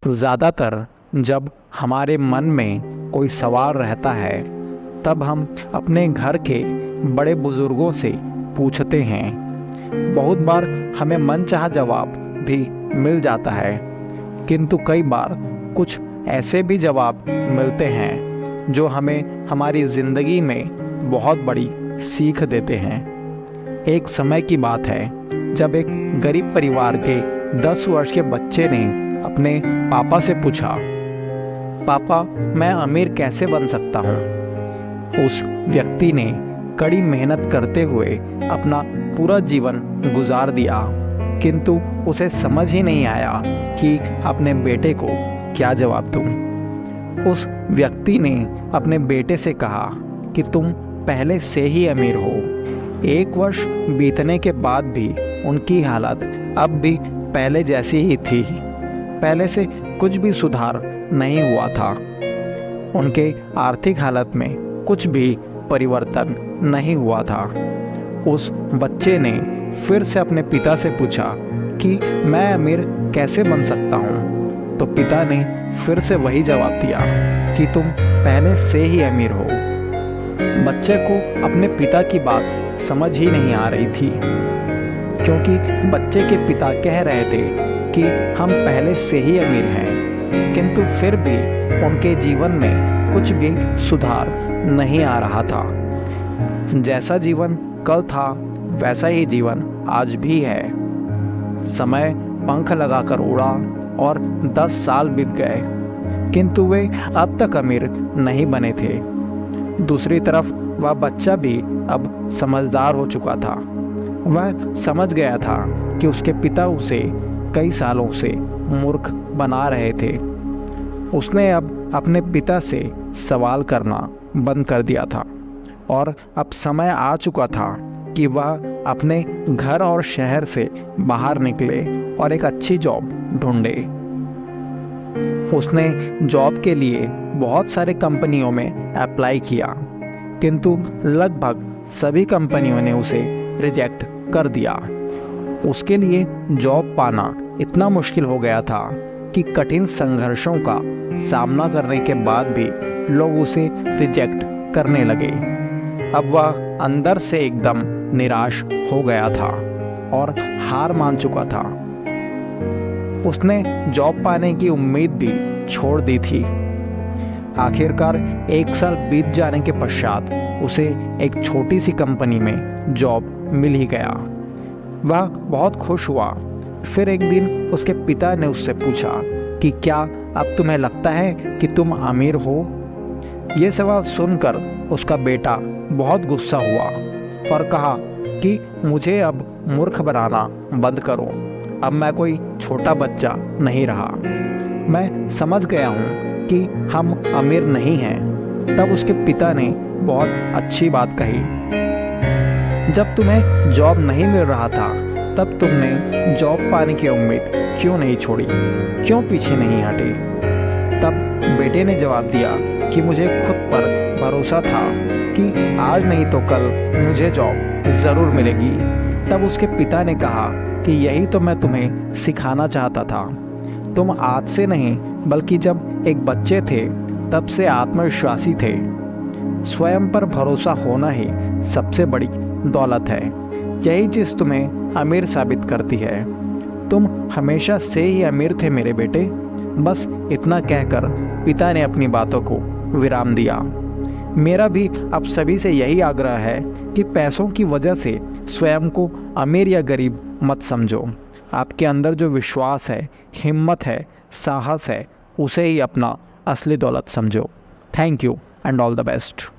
ज़्यादातर जब हमारे मन में कोई सवाल रहता है तब हम अपने घर के बड़े बुज़ुर्गों से पूछते हैं। बहुत बार हमें मनचाहा जवाब भी मिल जाता है, किंतु कई बार कुछ ऐसे भी जवाब मिलते हैं जो हमें हमारी ज़िंदगी में बहुत बड़ी सीख देते हैं। एक समय की बात है जब एक गरीब परिवार के 10 वर्ष के बच्चे ने अपने पापा से पूछा, पापा मैं अमीर कैसे बन सकता हूँ। उस व्यक्ति ने कड़ी मेहनत करते हुए अपना पूरा जीवन गुजार दिया, किंतु उसे समझ ही नहीं आया कि अपने बेटे को क्या जवाब दूँ। उस व्यक्ति ने अपने बेटे से कहा कि तुम पहले से ही अमीर हो। 1 वर्ष बीतने के बाद भी उनकी हालत अब भी पहले जैसी ही थी। पहले से कुछ भी सुधार नहीं हुआ था। उनके आर्थिक हालत में कुछ भी परिवर्तन नहीं हुआ था। उस बच्चे ने फिर से अपने पिता से पूछा कि मैं अमीर कैसे बन सकता हूँ। तो पिता ने फिर से वही जवाब दिया कि तुम पहले से ही अमीर हो। बच्चे को अपने पिता की बात समझ ही नहीं आ रही थी, क्योंकि बच्चे के पिता कह रहे थे कि हम पहले से ही अमीर हैं, किंतु फिर भी उनके जीवन में कुछ भी सुधार नहीं आ रहा था। जैसा जीवन कल था वैसा ही जीवन आज भी है। समय पंख लगाकर उड़ा और 10 साल बीत गए, किंतु वे अब तक अमीर नहीं बने थे। दूसरी तरफ वह बच्चा भी अब समझदार हो चुका था। वह समझ गया था कि उसके पिता उसे कई सालों से मूर्ख बना रहे थे। उसने अब अपने पिता से सवाल करना बंद कर दिया था और अब समय आ चुका था कि वह अपने घर और शहर से बाहर निकले और एक अच्छी जॉब ढूंढे। उसने जॉब के लिए बहुत सारे कंपनियों में अप्लाई किया, किंतु लगभग सभी कंपनियों ने उसे रिजेक्ट कर दिया। उसके लिए जॉब पाना इतना मुश्किल हो गया था कि कठिन संघर्षों का सामना करने के बाद भी लोग उसे रिजेक्ट करने लगे। अब वह अंदर से एकदम निराश हो गया था और हार मान चुका था। उसने जॉब पाने की उम्मीद भी छोड़ दी थी। आखिरकार 1 साल बीत जाने के पश्चात उसे एक छोटी सी कंपनी में जॉब मिल ही गया। वह बहुत खुश हुआ। फिर एक दिन उसके पिता ने उससे पूछा कि क्या अब तुम्हें लगता है कि तुम अमीर हो। ये सवाल सुनकर उसका बेटा बहुत गुस्सा हुआ और कहा कि मुझे अब मूर्ख बनाना बंद करो। अब मैं कोई छोटा बच्चा नहीं रहा। मैं समझ गया हूँ कि हम अमीर नहीं हैं। तब उसके पिता ने बहुत अच्छी बात कही, जब तुम्हें जॉब नहीं मिल रहा था तब तुमने जॉब पाने की उम्मीद क्यों नहीं छोड़ी, क्यों पीछे नहीं हटे। तब बेटे ने जवाब दिया कि मुझे खुद पर भरोसा था कि आज नहीं तो कल मुझे जॉब ज़रूर मिलेगी। तब उसके पिता ने कहा कि यही तो मैं तुम्हें सिखाना चाहता था। तुम आज से नहीं बल्कि जब एक बच्चे थे तब से आत्मविश्वासी थे। स्वयं पर भरोसा होना ही सबसे बड़ी दौलत है। यही चीज़ तुम्हें अमीर साबित करती है। तुम हमेशा से ही अमीर थे मेरे बेटे। बस इतना कहकर पिता ने अपनी बातों को विराम दिया। मेरा भी अब सभी से यही आग्रह है कि पैसों की वजह से स्वयं को अमीर या गरीब मत समझो। आपके अंदर जो विश्वास है, हिम्मत है, साहस है, उसे ही अपना असली दौलत समझो। Thank you and all the best.